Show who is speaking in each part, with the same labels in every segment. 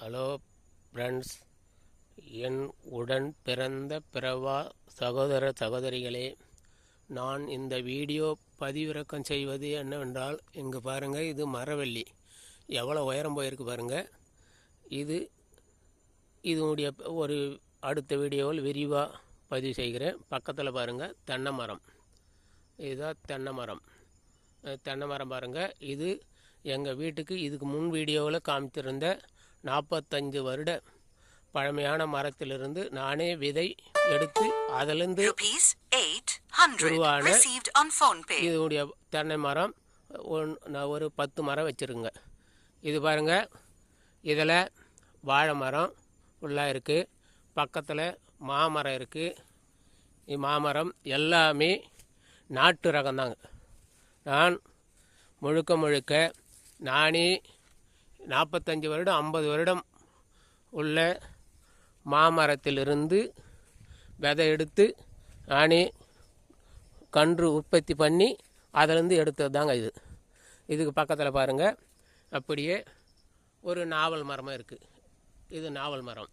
Speaker 1: Hello friends, என் உடன் பிறந்த பிறவா சகோதர சகோதரிகளே, நான் இந்த வீடியோ பதிவிறக்கம் செய்வது என்னவென்றால், இங்கே பாருங்கள், இது மரவள்ளி எவ்வளோ உயரம் போயிருக்கு பாருங்கள். இதனுடைய ஒரு அடுத்த வீடியோவில் விரிவாக பதிவு செய்கிறேன். பக்கத்தில் பாருங்கள், தென்னை மரம். இதுதான் தென்னை மரம் பாருங்கள். இது எங்கள் வீட்டுக்கு இதுக்கு முன் வீடியோவில் காமித்திருந்த 45 வருட பழமையான மரத்திலிருந்து நானே விதை எடுத்து அதிலிருந்து உருவான இதனுடைய தென்னை மரம் நான் ஒரு 10 மரம் வச்சுருங்க. இது பாருங்கள், இதில் வாழை மரம் ஃபுல்லாக இருக்குது. பக்கத்தில் மாமரம் இருக்குது. மாமரம் எல்லாமே நாட்டு ரகம்தாங்க. நான் முழுக்க நானே 45 வருடம் 50 வருடம் உள்ள மாமரத்திலிருந்து விதை எடுத்து நானே கன்று உற்பத்தி பண்ணி அதிலிருந்து எடுத்தது தாங்க இது. இதுக்கு பக்கத்தில் பாருங்கள், அப்படியே ஒரு நாவல் மரமாக இருக்குது. இது நாவல் மரம்.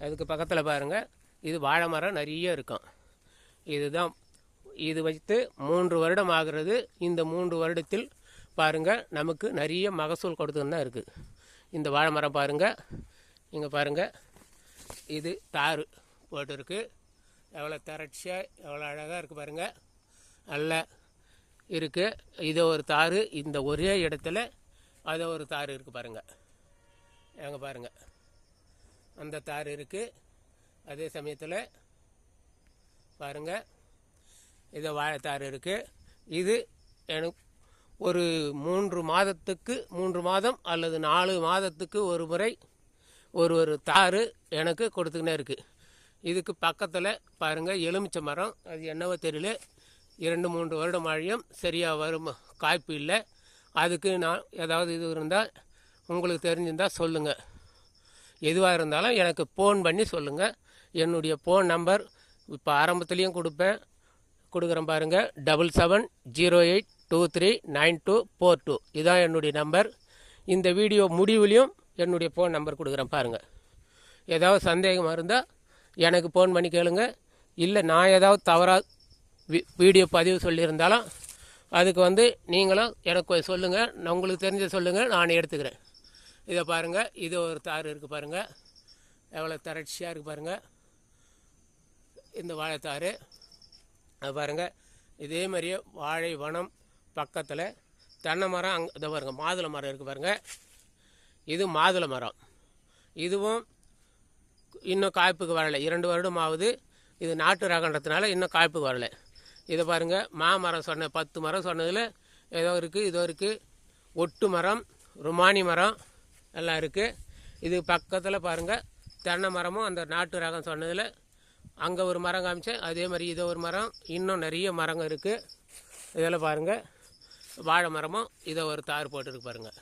Speaker 1: அதுக்கு பக்கத்தில் பாருங்கள், இது வாழை மரம் நிறைய இருக்கும். இது வைத்து 3 வருடம் ஆகிறது. இந்த 3 வருடத்தில் பாருங்கள், நமக்கு நிறைய மகசூல் கொடுத்துன்னு தான் இருக்குது. இந்த வாழை மரம் பாருங்கள், இங்கே பாருங்கள், இது தார் போட்டுருக்கு. எவ்வளோ திரட்சியாக எவ்வளோ அழகாக இருக்குது பாருங்கள், நல்லா இருக்குது. இது ஒரு தார், இந்த ஒரே இடத்துல அதை ஒரு தார் இருக்குது பாருங்கள். எங்கே பாருங்கள், அந்த தார் இருக்குது. அதே சமயத்தில் பாருங்கள், இது வாழைத்தார் இருக்குது. இது எனக்கு ஒரு 3 மாதம் அல்லது 4 மாதத்துக்கு ஒரு முறை ஒரு தார் எனக்கு கொடுத்துக்கினே இருக்குது. இதுக்கு பக்கத்தில் பாருங்கள், எலுமிச்சை மரம். அது என்னவோ தெரியல, 2-3 வருடம் ஆழியும் சரியாக வரும், காய்ப்பு இல்லை. அதுக்கு நான் ஏதாவது இது இருந்தால் உங்களுக்கு தெரிஞ்சிருந்தால் சொல்லுங்கள். எதுவாக இருந்தாலும் எனக்கு ஃபோன் பண்ணி சொல்லுங்கள். என்னுடைய ஃபோன் நம்பர் இப்போ ஆரம்பத்துலேயும் கொடுக்குறேன் பாருங்கள், 7708239242. இதுதான் என்னுடைய நம்பர். இந்த வீடியோ முடிவுலையும் என்னுடைய ஃபோன் நம்பர் கொடுக்குறேன் பாருங்கள். ஏதாவது சந்தேகமாக இருந்தால் எனக்கு ஃபோன் பண்ணி கேளுங்க. இல்லை நான் ஏதாவது தவறாக வீடியோ பதிவு சொல்லியிருந்தாலும் அதுக்கு நீங்களும் எனக்கு சொல்லுங்கள். நான் உங்களுக்கு தெரிஞ்ச சொல்லுங்கள், நான் எடுத்துக்கிறேன். இதை பாருங்கள், இது ஒரு தார் இருக்குது பாருங்கள், எவ்வளோ திரட்சியாக இருக்குது பாருங்கள். இந்த வாழைத்தார் அது பாருங்கள். இதே மாதிரியே வாழை வனம் பக்கத்தில் தென்னை மரம் இதை பாருங்கள், மாதுளை மரம் இருக்குது பாருங்கள். இது மாதுளை மரம். இதுவும் இன்னும் காய்ப்புக்கு வரலை, 2 வருடம் ஆகுது. இது நாட்டு ரகன்றதுனால இன்னும் காய்ப்புக்கு வரலை. இதை பாருங்கள், மாமரம் 10 மரம் சொன்னதில் ஏதோ இருக்குது, இதோ இருக்குது. ஒட்டு மரம், ருமானி மரம் எல்லாம் இருக்குது. இது பக்கத்தில் பாருங்கள், தென்னை மரமும் அந்த நாட்டு ரகம் சொன்னதில் அங்கே ஒரு மரம் காமிச்சேன். அதே மாதிரி இதை ஒரு மரம், இன்னும் நிறைய மரங்கள் இருக்குது. இதில் பாருங்கள், வாழை மரமும் இதை ஒரு தார் போட்டுருக்கு பாருங்கள்.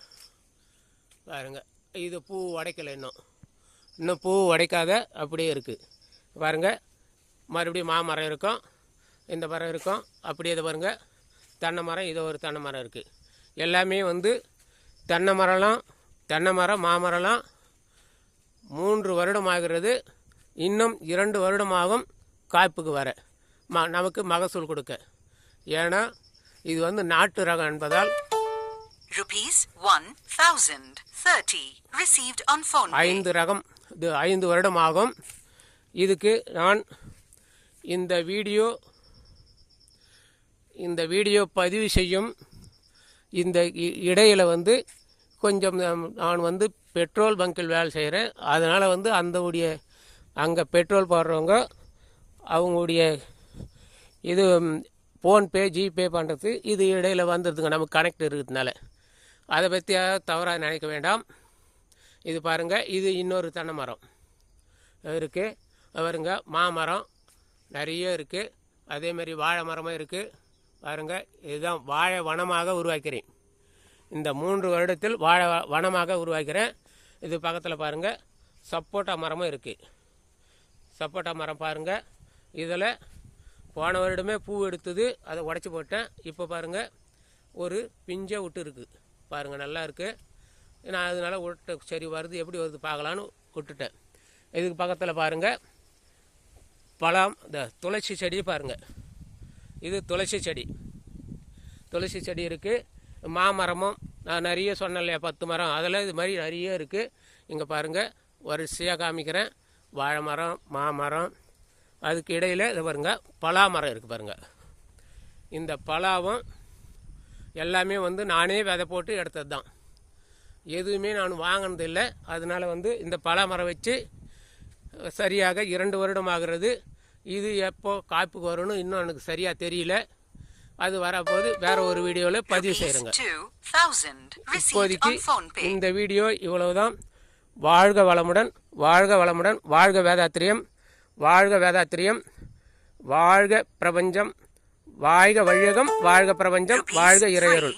Speaker 1: இது பூ உடைக்கலை, இன்னும் பூ உடைக்காத அப்படியே இருக்குது பாருங்கள். மறுபடியும் மாமரம் இருக்கும், இந்த மரம் இருக்கும். அப்படியே இதை பாருங்கள், தென்னை மரம், இதை ஒரு தென்னை மரம் இருக்குது. எல்லாமே தென்னை மரம் மாமரம்லாம் 3 வருடம் ஆகிறது. இன்னும் 2 வருடமாகும் காய்ப்புக்கு வர, நமக்கு மகசூல் கொடுக்க. ஏன்னா இது நாட்டு ரகம் என்பதால் ₹1030 ரகம். இது 5 வருடம் ஆகும். இதுக்கு நான் இந்த வீடியோ பதிவு செய்யும் இந்த இடையில் கொஞ்சம் நான் பெட்ரோல் பங்கில் வேலை செய்கிறேன். அதனால் அங்கே பெட்ரோல் போடுறவங்க அவங்களுடைய இது ஃபோன்பே ஜிபே பண்ணுறது இது இடையில் வந்துடுதுங்க, நமக்கு கனெக்ட் இருக்கிறதுனால. அதை பற்றி தவறாக நினைக்க வேண்டாம். இது பாருங்கள், இது இன்னொரு தென்னை மரம் இருக்குது பாருங்க. மாமரம் நிறைய இருக்குது. அதேமாதிரி வாழை மரமும் இருக்குது பாருங்கள். இதுதான் வாழை வனமாக உருவாக்கிறேன். இந்த 3 வருடத்தில் வாழை வனமாக உருவாக்கிறேன். இது பக்கத்தில் பாருங்கள், சப்போட்டா மரமும் இருக்குது. சப்போட்டா மரம் பாருங்கள், இதில் போன வருடமே பூ எடுத்தது, அதை உடச்சி போட்டேன். இப்போ பாருங்கள், ஒரு பிஞ்சை விட்டு இருக்குது பாருங்கள், நல்லா இருக்குது. நான் அதனால விட்டு சரி வருது எப்படி வருது பார்க்கலான்னு விட்டுட்டேன். இதுக்கு பக்கத்தில் பாருங்கள் பழம், இந்த துளசி செடி பாருங்கள், இது துளசி செடி. துளசி செடி இருக்குது. மாமரமும் நான் நிறைய சொன்னேன் இல்லையா 10 மரம், அதில் இது மாதிரி நிறைய இருக்குது. இங்கே பாருங்கள் வரிசையாக காமிக்கிறேன். வாழை மரம், மாமரம், அதுக்கு இடையில் இதை பாருங்கள் பலா மரம் இருக்குது பாருங்கள். இந்த பலாவும் எல்லாமே வந்து நானே விதை போட்டு எடுத்தது தான், எதுவுமே நான் வாங்கினது இல்லை. அதனால் வந்து இந்த பலா மரம் வச்சு சரியாக 2 வருடம் ஆகிறது. இது எப்போ காய்ப்புக்கு வரும்னு இன்னும் எனக்கு சரியாக தெரியல. அது வரப்போது வேற ஒரு வீடியோவில் பதிவு செய்கிறேங்க. இப்போதைக்கு இந்த வீடியோ இவ்வளவுதான். வாழ்க வளமுடன், வாழ்க வளமுடன், வாழ்க வேதாத்திரியம், வாழ்க வேதாத்திரியம், வாழ்க பிரபஞ்சம், வாழ்க வையகம், வாழ்க பிரபஞ்சம், வாழ்க இறையருள்.